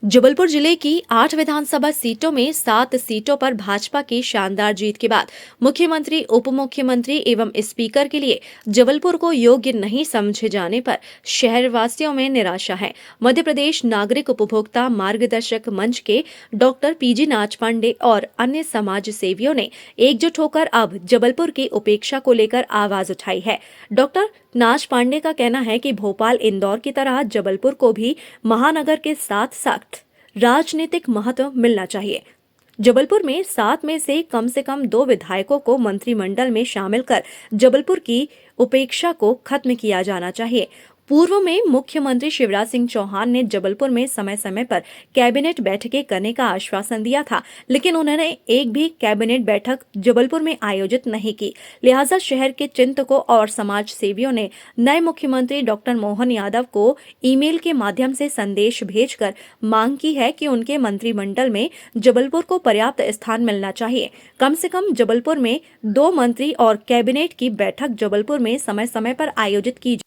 जबलपुर जिले की 8 विधानसभा सीटों में 7 सीटों पर भाजपा की शानदार जीत के बाद मुख्यमंत्री, उप मुख्यमंत्री एवं स्पीकर के लिए जबलपुर को योग्य नहीं समझे जाने पर शहरवासियों में निराशा है। मध्य प्रदेश नागरिक उपभोक्ता मार्गदर्शक मंच के डॉक्टर पीजी नाच पांडे और अन्य समाज सेवियों ने एकजुट होकर अब जबलपुर की उपेक्षा को लेकर आवाज उठाई है। डॉक्टर नाच पांडे का कहना है कि भोपाल, इंदौर की तरह जबलपुर को भी महानगर के साथ साथ राजनीतिक महत्व मिलना चाहिए। जबलपुर में 7 में से कम 2 विधायकों को मंत्रिमंडल में शामिल कर जबलपुर की उपेक्षा को खत्म किया जाना चाहिए। पूर्व में मुख्यमंत्री शिवराज सिंह चौहान ने जबलपुर में समय समय पर कैबिनेट बैठकें करने का आश्वासन दिया था, लेकिन उन्होंने एक भी कैबिनेट बैठक जबलपुर में आयोजित नहीं की। लिहाजा शहर के चिंतकों और समाज सेवियों ने नए मुख्यमंत्री डॉक्टर मोहन यादव को ईमेल के माध्यम से संदेश भेजकर मांग की है कि उनके मंत्रिमंडल में जबलपुर को पर्याप्त स्थान मिलना चाहिए। कम से कम जबलपुर में 2 मंत्री और कैबिनेट की बैठक जबलपुर में समय समय पर आयोजित की।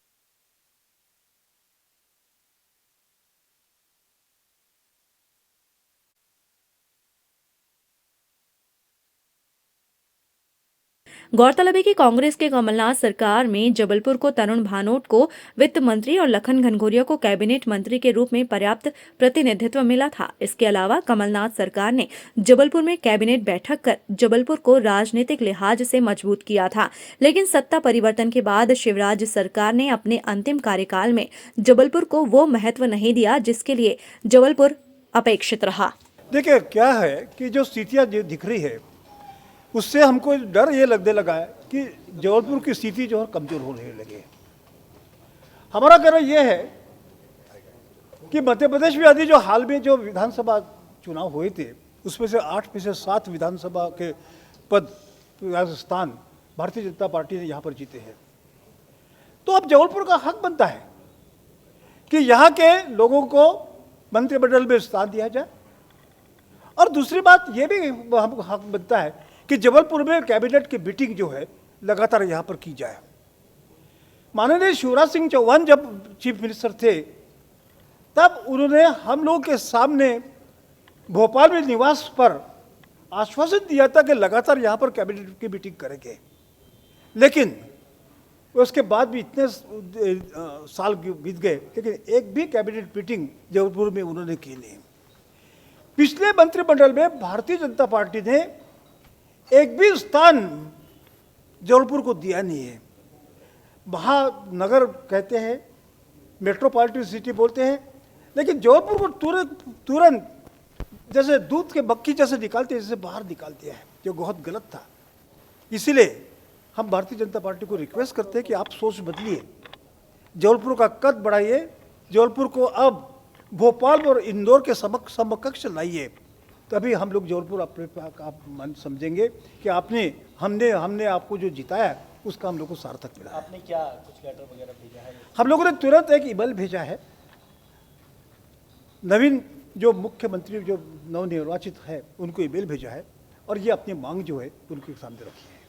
गौरतलब है कि कांग्रेस के कमलनाथ सरकार में जबलपुर को तरुण भानोट को वित्त मंत्री और लखन घनघोरिया को कैबिनेट मंत्री के रूप में पर्याप्त प्रतिनिधित्व मिला था। इसके अलावा कमलनाथ सरकार ने जबलपुर में कैबिनेट बैठक कर जबलपुर को राजनीतिक लिहाज से मजबूत किया था, लेकिन सत्ता परिवर्तन के बाद शिवराज सरकार ने अपने अंतिम कार्यकाल में जबलपुर को वो महत्व नहीं दिया जिसके लिए जबलपुर अपेक्षित रहा। देखिए क्या है कि जो स्थितियाँ दिख रही है उससे हमको डर ये लगने लगा है कि जबलपुर की स्थिति जो है कमज़ोर होने लगी है। हमारा कहना ये है कि मध्य प्रदेश में यदि जो हाल में जो विधानसभा चुनाव हुए थे उसमें से 8 में से 7 विधानसभा के पद स्थान भारतीय जनता पार्टी ने यहाँ पर जीते हैं, तो अब जबलपुर का हक बनता है कि यहाँ के लोगों को मंत्रिमंडल में स्थान दिया जाए। और दूसरी बात ये भी हमको हक बनता है कि जबलपुर में कैबिनेट की मीटिंग जो है लगातार यहाँ पर की जाए। माननीय शिवराज सिंह चौहान जब चीफ मिनिस्टर थे तब उन्होंने हम लोगों के सामने भोपाल में निवास पर आश्वासन दिया था कि लगातार यहाँ पर कैबिनेट की मीटिंग करेंगे, लेकिन उसके बाद भी इतने साल बीत गए लेकिन एक भी कैबिनेट मीटिंग जबलपुर में उन्होंने की नहीं। पिछले मंत्रिमंडल में भारतीय जनता पार्टी ने एक भी स्थान जबलपुर को दिया नहीं है। महानगर कहते हैं, मेट्रोपॉलिटन सिटी बोलते हैं, लेकिन जबलपुर को तुरंत जैसे दूध के मक्खी जैसे निकालते हैं, जैसे बाहर निकालते हैं, जो बहुत गलत था। इसीलिए हम भारतीय जनता पार्टी को रिक्वेस्ट करते हैं कि आप सोच बदलिए, जबलपुर का कद बढ़ाइए, जबलपुर को अब भोपाल और इंदौर के समकक्ष लाइए, तभी हम लोग जबलपुर अपने आप मन समझेंगे कि हमने आपको जो जिताया उसका हम लोग को सार्थक मिला। आपने क्या कुछ लेटर वगैरह भेजा है? हम लोगों ने तुरंत एक ईमेल भेजा है, नवीन जो मुख्यमंत्री जो नवनिर्वाचित है उनको ईमेल भेजा है और ये अपनी मांग जो है उनके सामने रखी है।